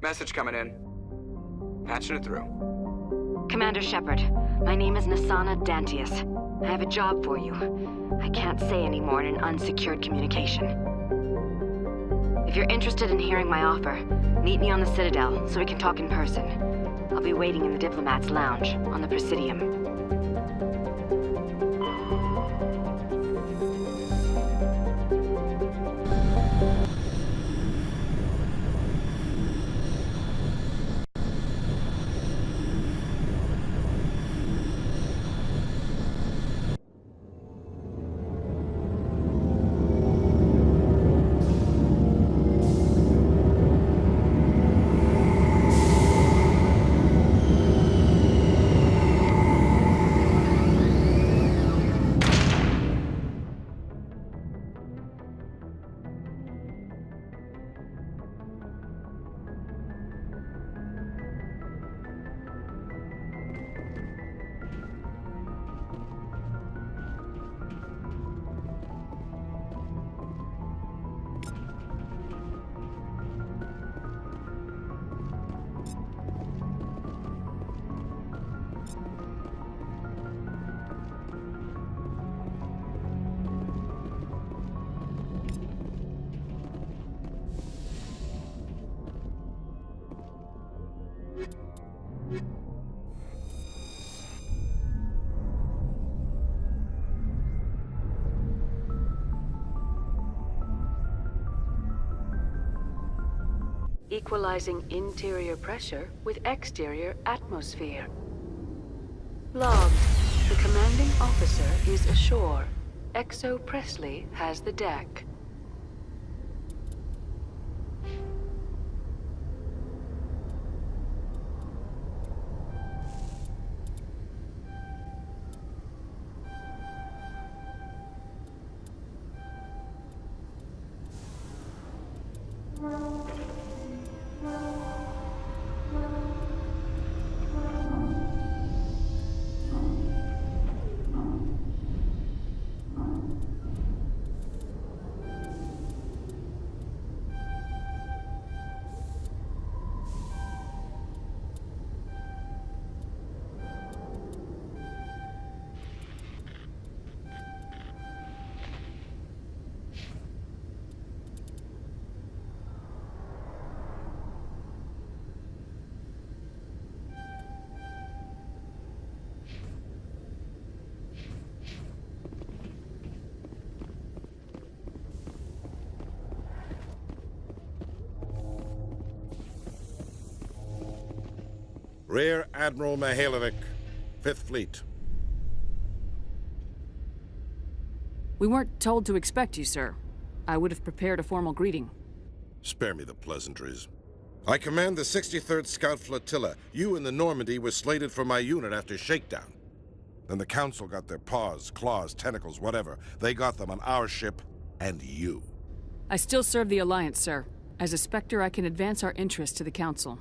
Message coming in. Patching it through. Commander Shepard, my name is Nasana Dantius. I have a job for you. I can't say any more in an unsecured communication. If you're interested in hearing my offer, meet me on the Citadel so we can talk in person. I'll be waiting in the Diplomat's Lounge on the Presidium. Equalizing interior pressure with exterior atmosphere. Logged. The commanding officer is ashore. Exo Presley has the deck. Rear Admiral Mihailovic, 5th Fleet. We weren't told to expect you, sir. I would have prepared a formal greeting. Spare me the pleasantries. I command the 63rd Scout Flotilla. You and the Normandy were slated for my unit after shakedown. Then the Council got their paws, claws, tentacles, whatever. They got them on our ship and you. I still serve the Alliance, sir. As a Spectre, I can advance our interests to the Council.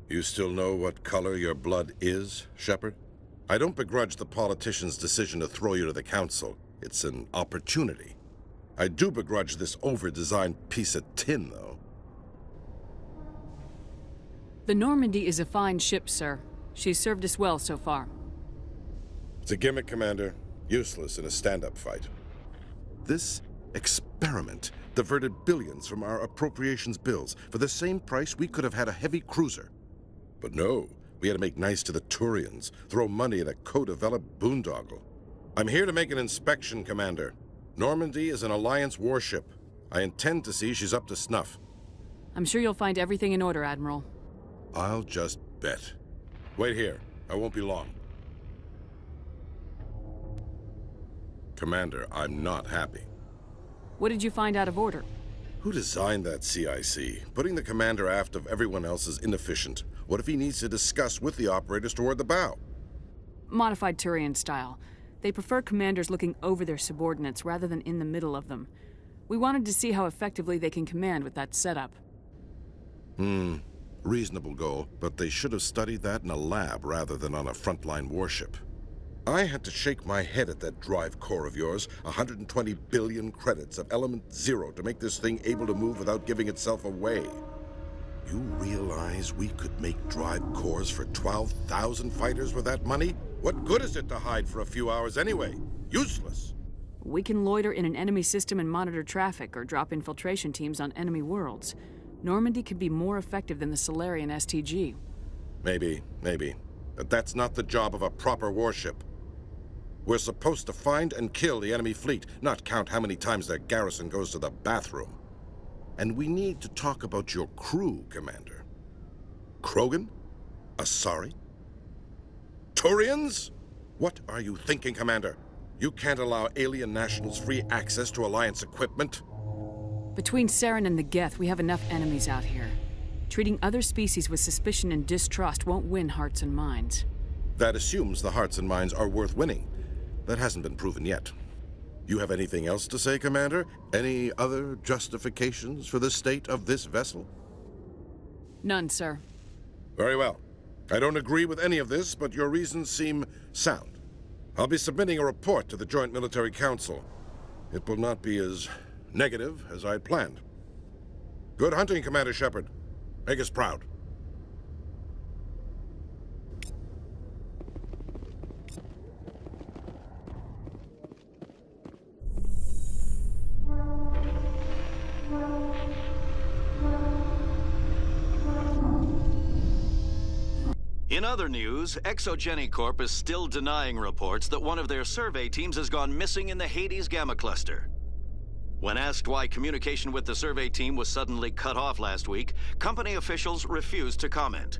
You still know what color your blood is, Shepard? I don't begrudge the politician's decision to throw you to the Council. It's an opportunity. I do begrudge this over-designed piece of tin, though. The Normandy is a fine ship, sir. She's served us well so far. It's a gimmick, Commander. Useless in a stand-up fight. This experiment diverted billions from our appropriations bills. For the same price, we could have had a heavy cruiser. But no, we had to make nice to the Turians, throw money at a co-developed boondoggle. I'm here to make an inspection, Commander. Normandy is an Alliance warship. I intend to see she's up to snuff. I'm sure you'll find everything in order, Admiral. I'll just bet. Wait here. I won't be long. Commander, I'm not happy. What did you find out of order? Who designed that CIC? Putting the commander aft of everyone else is inefficient. What if he needs to discuss with the operators toward the bow? Modified Turian style. They prefer commanders looking over their subordinates rather than in the middle of them. We wanted to see how effectively they can command with that setup. Reasonable goal, but they should have studied that in a lab rather than on a frontline warship. I had to shake my head at that drive core of yours. 120 billion credits of element 0 to make this thing able to move without giving itself away. You realize we could make drive cores for 12,000 fighters with that money? What good is it to hide for a few hours anyway? Useless. We can loiter in an enemy system and monitor traffic, or drop infiltration teams on enemy worlds. Normandy could be more effective than the Solarian STG. Maybe. But that's not the job of a proper warship. We're supposed to find and kill the enemy fleet, not count how many times their garrison goes to the bathroom. And we need to talk about your crew, Commander. Krogan? Asari? Turians? What are you thinking, Commander? You can't allow alien nationals free access to Alliance equipment. Between Saren and the Geth, we have enough enemies out here. Treating other species with suspicion and distrust won't win hearts and minds. That assumes the hearts and minds are worth winning. That hasn't been proven yet. You have anything else to say, Commander? Any other justifications for the state of this vessel? None, sir. Very well. I don't agree with any of this, but your reasons seem sound. I'll be submitting a report to the Joint Military Council. It will not be as negative as I'd planned. Good hunting, Commander Shepard. Make us proud. In other news, Exogeny Corp is still denying reports that one of their survey teams has gone missing in the Hades Gamma Cluster. When asked why communication with the survey team was suddenly cut off last week, company officials refused to comment.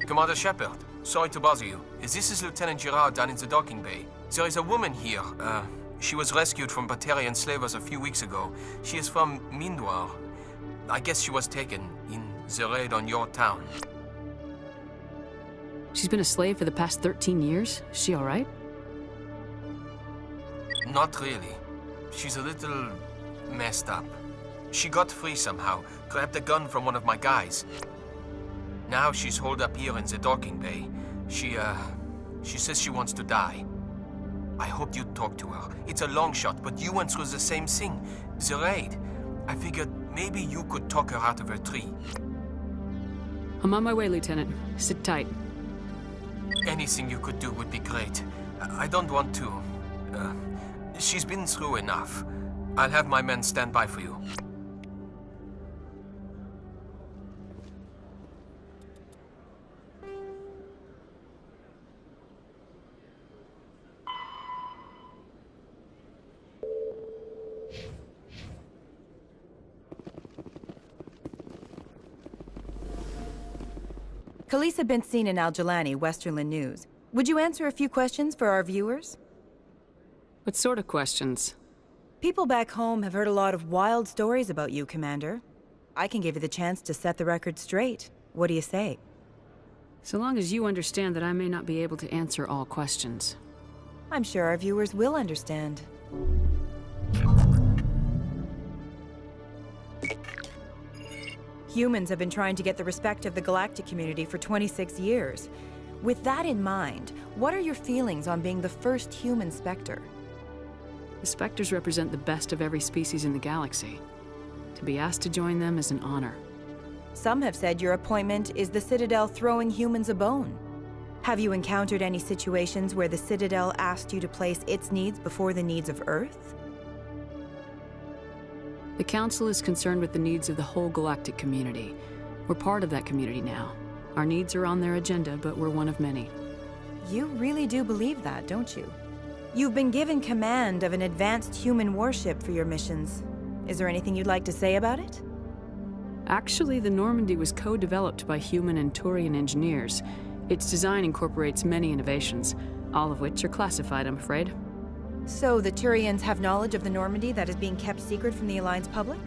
Commander Shepard, sorry to bother you. This is Lieutenant Girard down in the docking bay. There is a woman here. She was rescued from Batarian slavers a few weeks ago. She is from Mindwar. I guess she was taken in the raid on your town. She's been a slave for the past 13 years? Is she all right? Not really. She's a little messed up. She got free somehow, grabbed a gun from one of my guys. Now she's holed up here in the docking bay. She says she wants to die. I hoped you'd talk to her. It's a long shot, but you went through the same thing. The raid. I figured maybe you could talk her out of her tree. I'm on my way, Lieutenant. Sit tight. Anything you could do would be great. I don't want to. She's been through enough. I'll have my men stand by for you. Khaleesa bint Sinan al-Jalani, Westerland News. Would you answer a few questions for our viewers? What sort of questions? People back home have heard a lot of wild stories about you, Commander. I can give you the chance to set the record straight. What do you say? So long as you understand that I may not be able to answer all questions. I'm sure our viewers will understand. Humans have been trying to get the respect of the galactic community for 26 years. With that in mind, what are your feelings on being the first human Spectre? The Spectres represent the best of every species in the galaxy. To be asked to join them is an honor. Some have said your appointment is the Citadel throwing humans a bone. Have you encountered any situations where the Citadel asked you to place its needs before the needs of Earth? The Council is concerned with the needs of the whole galactic community. We're part of that community now. Our needs are on their agenda, but we're one of many. You really do believe that, don't you? You've been given command of an advanced human warship for your missions. Is there anything you'd like to say about it? Actually, the Normandy was co-developed by human and Turian engineers. Its design incorporates many innovations, all of which are classified, I'm afraid. So the Turians have knowledge of the Normandy that is being kept secret from the Alliance public?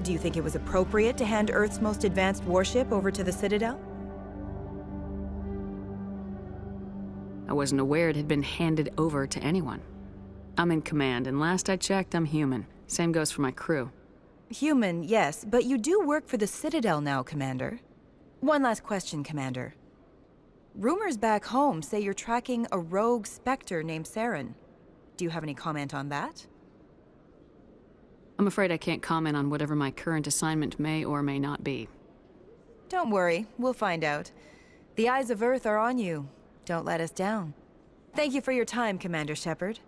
Do you think it was appropriate to hand Earth's most advanced warship over to the Citadel? I wasn't aware it had been handed over to anyone. I'm in command, and last I checked, I'm human. Same goes for my crew. Human, yes, but you do work for the Citadel now, Commander. One last question, Commander. Rumors back home say you're tracking a rogue Spectre named Saren. Do you have any comment on that? I'm afraid I can't comment on whatever my current assignment may or may not be. Don't worry, we'll find out. The eyes of Earth are on you. Don't let us down. Thank you for your time, Commander Shepard.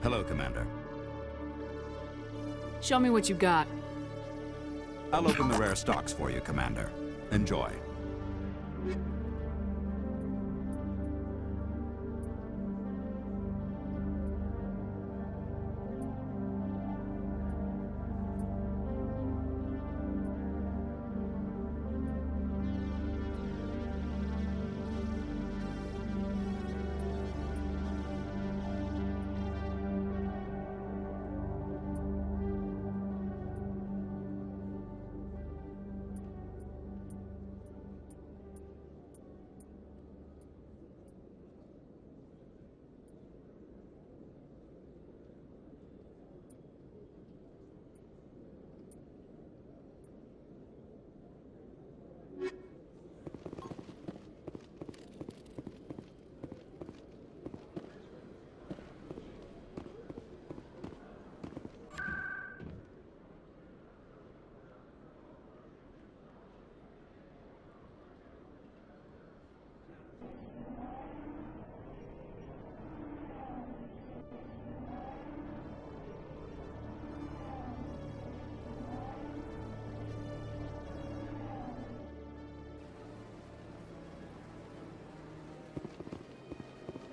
Hello, Commander. Show me what you got. I'll open the rare stocks for you, Commander. Enjoy.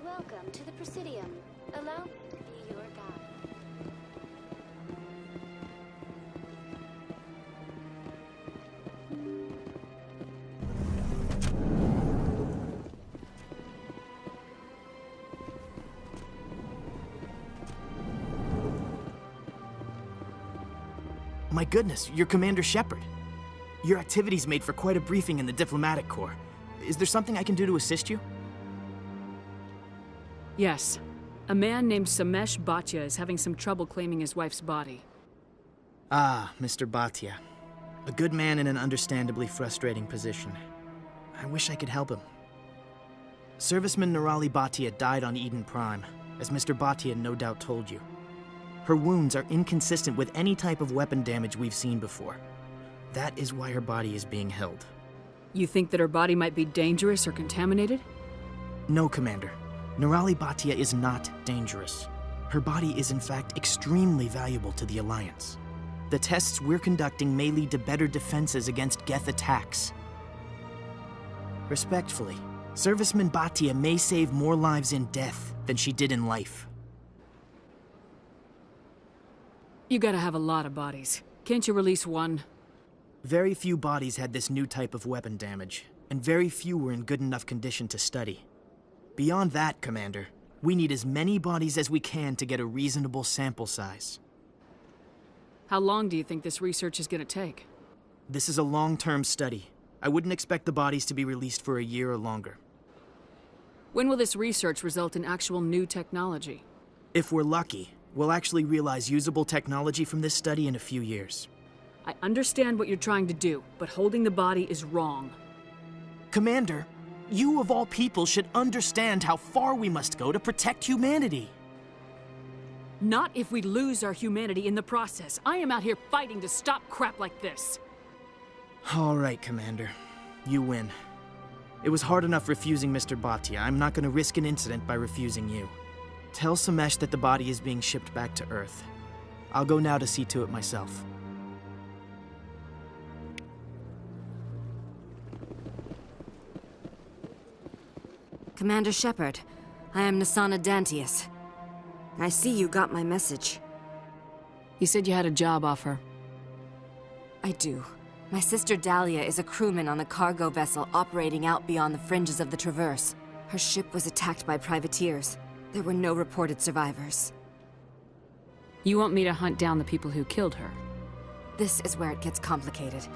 Welcome to the Presidium. Allow me to be your guide. My goodness, you're Commander Shepard. Your activities made for quite a briefing in the Diplomatic Corps. Is there something I can do to assist you? Yes. A man named Samesh Bhatia is having some trouble claiming his wife's body. Ah, Mr. Bhatia. A good man in an understandably frustrating position. I wish I could help him. Serviceman Nirali Bhatia died on Eden Prime, as Mr. Bhatia no doubt told you. Her wounds are inconsistent with any type of weapon damage we've seen before. That is why her body is being held. You think that her body might be dangerous or contaminated? No, Commander. Nirali Bhatia is not dangerous. Her body is in fact extremely valuable to the Alliance. The tests we're conducting may lead to better defenses against Geth attacks. Respectfully, Serviceman Bhatia may save more lives in death than she did in life. You gotta have a lot of bodies. Can't you release one? Very few bodies had this new type of weapon damage, and very few were in good enough condition to study. Beyond that, Commander, we need as many bodies as we can to get a reasonable sample size. How long do you think this research is gonna take? This is a long-term study. I wouldn't expect the bodies to be released for a year or longer. When will this research result in actual new technology? If we're lucky, We'll actually realize usable technology from this study in a few years. I understand what you're trying to do, but holding the body is wrong. Commander, you of all people should understand how far we must go to protect humanity. Not if we lose our humanity in the process. I am out here fighting to stop crap like this. All right, Commander. You win. It was hard enough refusing Mr. Bhatia. I'm not going to risk an incident by refusing you. Tell Samesh that the body is being shipped back to Earth. I'll go now to see to it myself. Commander Shepard, I am Nasana Dantius. I see you got my message. You said you had a job offer. I do. My sister Dahlia is a crewman on a cargo vessel operating out beyond the fringes of the Traverse. Her ship was attacked by privateers. There were no reported survivors. You want me to hunt down the people who killed her? This is where it gets complicated.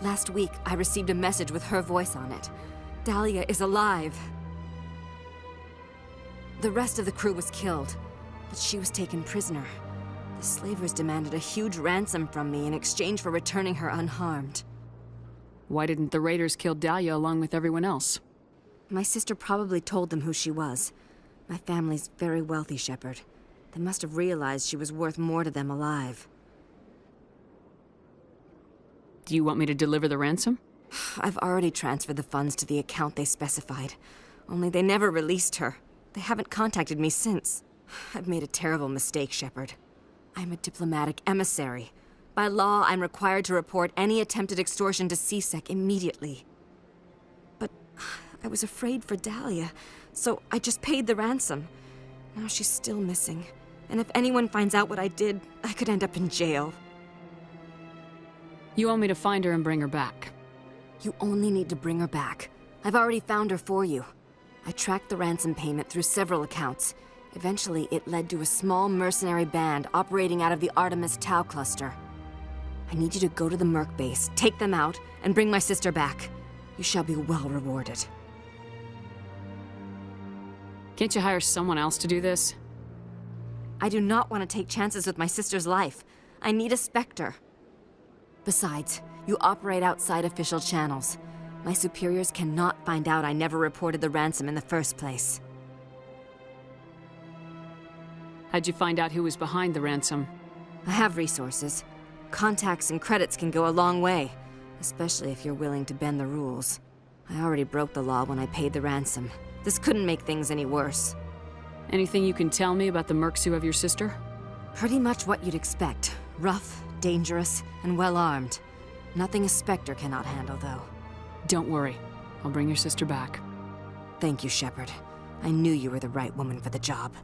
Last week, I received a message with her voice on it. Dahlia is alive. The rest of the crew was killed, but she was taken prisoner. The slavers demanded a huge ransom from me in exchange for returning her unharmed. Why didn't the raiders kill Dahlia along with everyone else? My sister probably told them who she was. My family's very wealthy, Shepard. They must have realized she was worth more to them alive. Do you want me to deliver the ransom? I've already transferred the funds to the account they specified. Only they never released her. They haven't contacted me since. I've made a terrible mistake, Shepard. I'm a diplomatic emissary. By law, I'm required to report any attempted extortion to CSEC immediately. But I was afraid for Dahlia, so I just paid the ransom. Now she's still missing. And if anyone finds out what I did, I could end up in jail. You want me to find her and bring her back? You only need to bring her back. I've already found her for you. I tracked the ransom payment through several accounts. Eventually, it led to a small mercenary band operating out of the Artemis Tau cluster. I need you to go to the Merc base, take them out, and bring my sister back. You shall be well rewarded. Can't you hire someone else to do this? I do not want to take chances with my sister's life. I need a Spectre. Besides, you operate outside official channels. My superiors cannot find out I never reported the ransom in the first place. How'd you find out who was behind the ransom? I have resources. Contacts and credits can go a long way, especially if you're willing to bend the rules. I already broke the law when I paid the ransom. This couldn't make things any worse. Anything you can tell me about the mercs who have your sister? Pretty much what you'd expect. Rough, dangerous, and well-armed. Nothing a Spectre cannot handle, though. Don't worry. I'll bring your sister back. Thank you, Shepard. I knew you were the right woman for the job.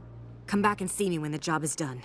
Come back and see me when the job is done.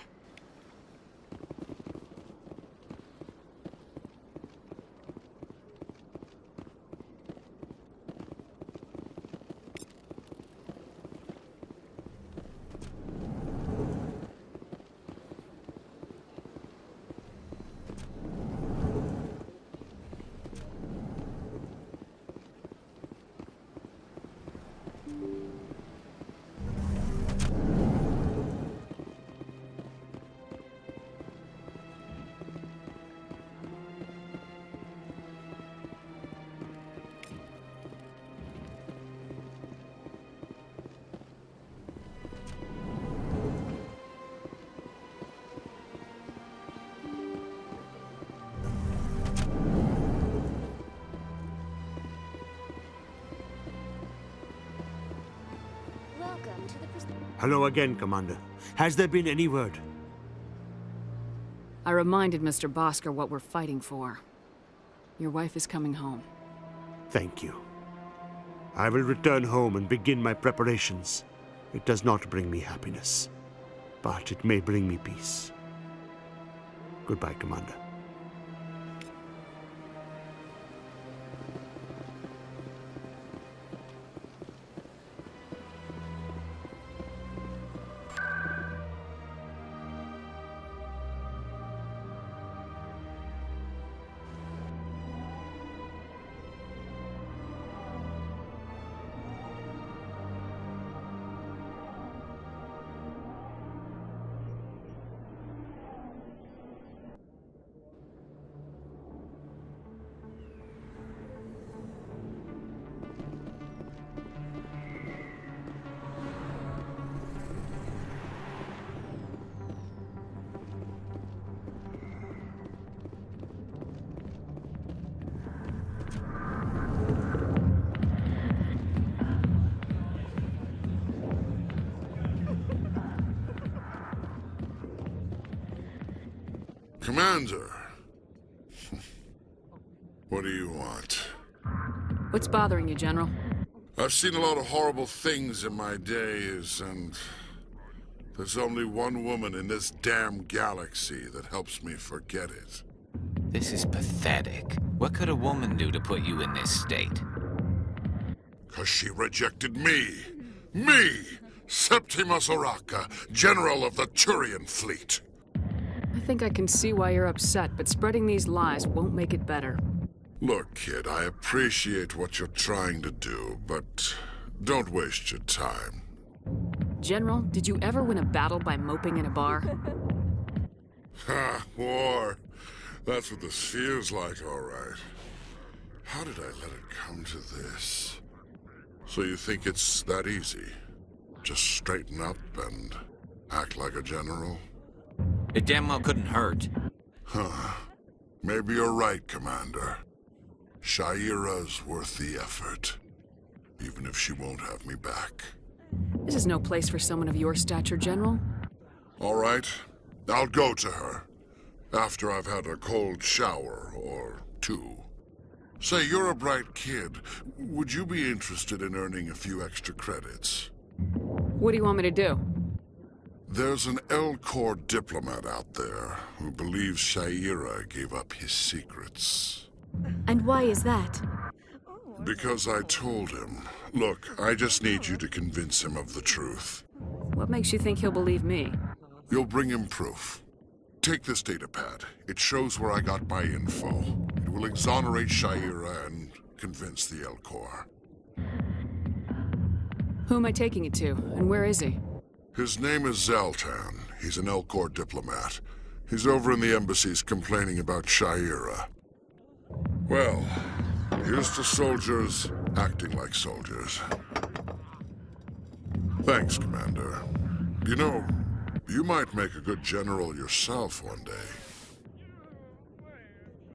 Welcome to the Hello again, Commander. Has there been any word? I reminded Mr. Bosker what we're fighting for. Your wife is coming home. Thank you. I will return home and begin my preparations. It does not bring me happiness, but it may bring me peace. Goodbye, Commander. Commander. What do you want? What's bothering you, General? I've seen a lot of horrible things in my days, and there's only one woman in this damn galaxy that helps me forget it. This is pathetic. What could a woman do to put you in this state? 'Cause she rejected me! Me! Septimus Oraka, General of the Turian Fleet! I think I can see why you're upset, but spreading these lies won't make it better. Look, kid, I appreciate what you're trying to do, but don't waste your time. General, did you ever win a battle by moping in a bar? Ha, war. That's what this feels like, all right. How did I let it come to this? So you think it's that easy? Just straighten up and act like a general? It damn well couldn't hurt. Huh. Maybe you're right, Commander. Shaira's worth the effort, even if she won't have me back. This is no place for someone of your stature, General. All right, I'll go to her. After I've had a cold shower or two. Say, you're a bright kid. Would you be interested in earning a few extra credits? What do you want me to do? There's an L-Corps diplomat out there who believes Shaira gave up his secrets. And why is that? Because I told him. Look, I just need you to convince him of the truth. What makes you think he'll believe me? You'll bring him proof. Take this datapad. It shows where I got my info. It will exonerate Shaira and convince the L-Corps. Who am I taking it to, and where is he? His name is Zaltan. He's an L-Corps diplomat. He's over in the embassies complaining about Shaira. Well, here's to soldiers acting like soldiers. Thanks, Commander. You know, you might make a good general yourself one day.